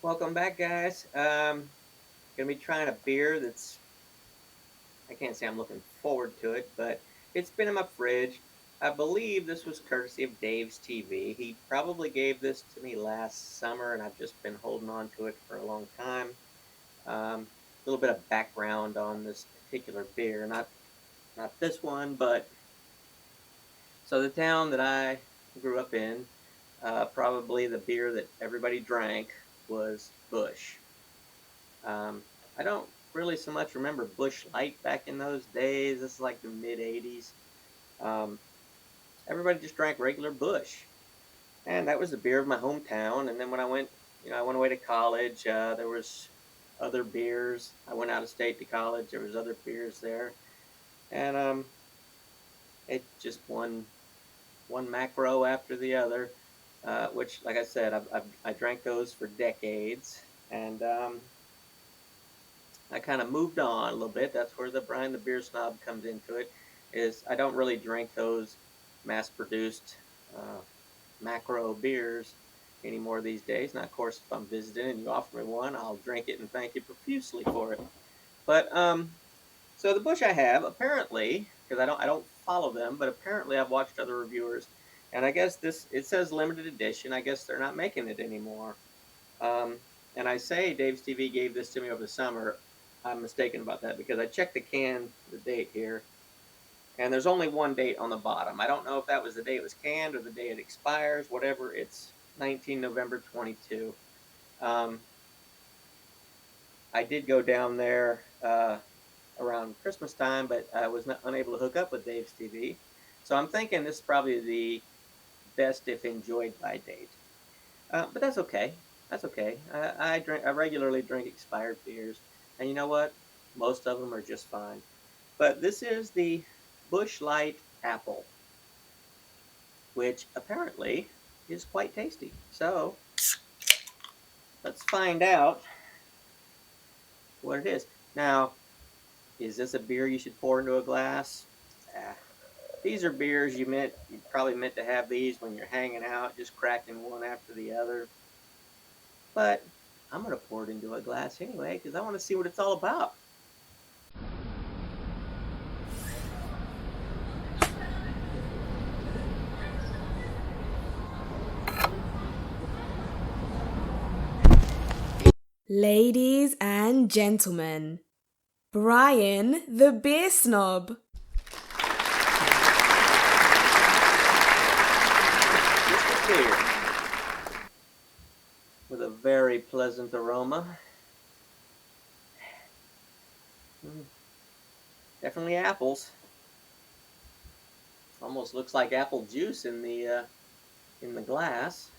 Welcome back, guys. Gonna be trying a beer that's I can't say I'm looking forward to it, but it's been in my fridge. I believe this was courtesy of Dave's TV. He probably gave this to me last summer, and I've just been holding on to it for a long time. A little bit of background on this particular beer, not this one, but so the town that I grew up in, probably the beer that everybody drank was Busch. Um, I don't really so much remember Bush Light back in those days. This is like the mid '80s. Um, Everybody just drank regular Bush, and that was the beer of my hometown. And then when I went away to college. There was other beers. I went out of state to college. There was other beers there, and it just one macro after the other. Which, like I said, I drank those for decades, and I kind of moved on a little bit. That's where the Brian the Beer Snob comes into it. Is I don't really drink those mass-produced uh, macro beers anymore these days. Now, of course, if I'm visiting and you offer me one, I'll drink it and thank you profusely for it. But so the Bush I have apparently, because I don't follow them, but apparently I've watched other reviewers, and I guess this it says limited edition. I guess they're not making it anymore. Um, and I say Dave's TV gave this to me over the summer. I'm mistaken about that because I checked the date here, and there's only one date on the bottom. I don't know if that was the day it was canned or the day it expires, whatever. It's 19 November 22. Um, I did go down there around Christmas time, but I was not unable to hook up with Dave's TV. So I'm thinking this is probably the best if enjoyed by date. But that's okay. That's okay. I regularly drink expired beers, and you know what? Most of them are just fine. But this is the Bush Light Apple, which apparently is quite tasty. So let's find out what it is. Now, is this a beer you should pour into a glass? Ah, these are beers you probably meant to have these when you're hanging out, just cracking one after the other. But I'm gonna pour it into a glass anyway because I want to see what it's all about. Ladies and gentlemen, Brian the Beer Snob. Just a beer with a very pleasant aroma. Mm, definitely apples. Almost looks like apple juice in the glass.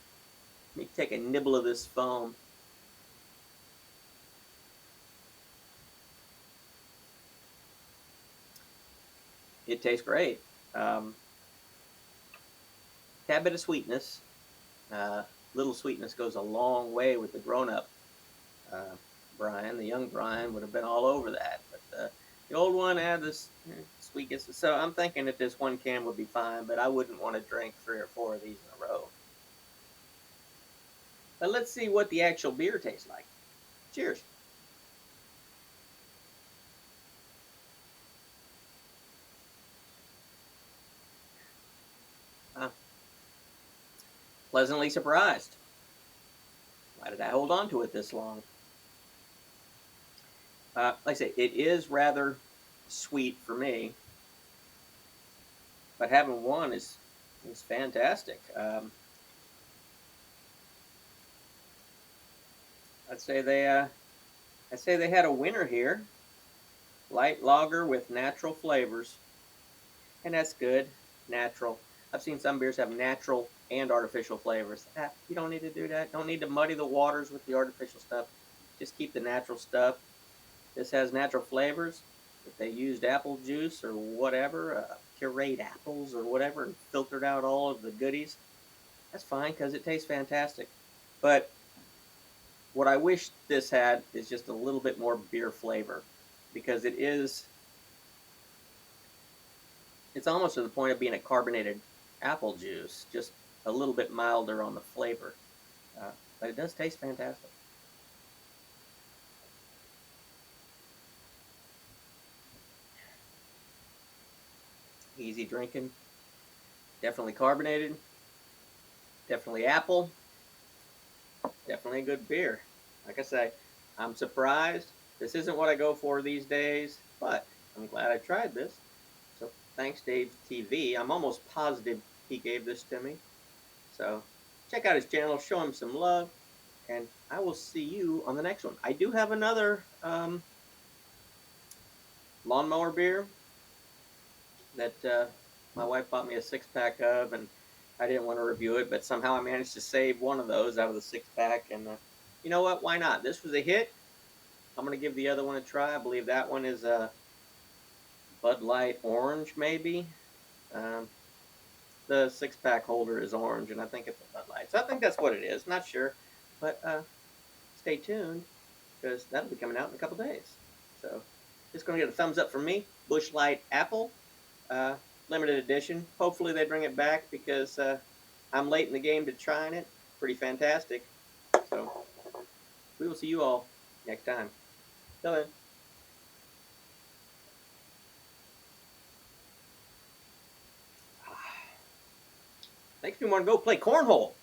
Let me take a nibble of this foam. It tastes great. Um, Tad bit of sweetness. Uh, Little sweetness goes a long way with the grown-up uh, Brian. The young Brian would have been all over that, but the old one had this sweetness. So I'm thinking that this one can would be fine, but I wouldn't want to drink 3 or 4 of these in a row. But let's see what the actual beer tastes like. Cheers. Uh, Pleasantly surprised. Why did I hold on to it this long? Like I say, it is rather sweet for me, but having one is fantastic. I'd say I'd say they had a winner here. Light lager with natural flavors, and that's good. Natural. I've seen some beers have natural and artificial flavors. You don't need to do that. Don't need to muddy the waters with the artificial stuff. Just keep the natural stuff. This has natural flavors. If they used apple juice or whatever, pureed apples or whatever, and filtered out all of the goodies, that's fine because it tastes fantastic. But what I wish this had is just a little bit more beer flavor because it's almost to the point of being a carbonated apple juice, just a little bit milder on the flavor. Uh, but it does taste fantastic. easy drinking, definitely carbonated, definitely apple, definitely a good beer. Like I say, I'm surprised. This isn't what I go for these days, but I'm glad I tried this. So thanks, Dave TV. I'm almost positive he gave this to me. So check out his channel, show him some love, and I will see you on the next one. I do have another lawnmower beer that my wife bought me a 6-pack of, and I didn't want to review it, but somehow I managed to save one of those out of the 6-pack. And you know what? Why not? This was a hit. I'm going to give the other one a try. I believe that one is a Bud Light Orange, maybe. Um, the 6-pack holder is orange, and I think it's a Bud Light. So I think that's what it is. Not sure, but stay tuned because that'll be coming out in a couple days. So it's going to get a thumbs up from me. Busch Light Apple, uh, limited edition. Hopefully they bring it back because I'm late in the game to trying it. Pretty fantastic. So we will see you all next time. Till then. Makes me want to go play cornhole.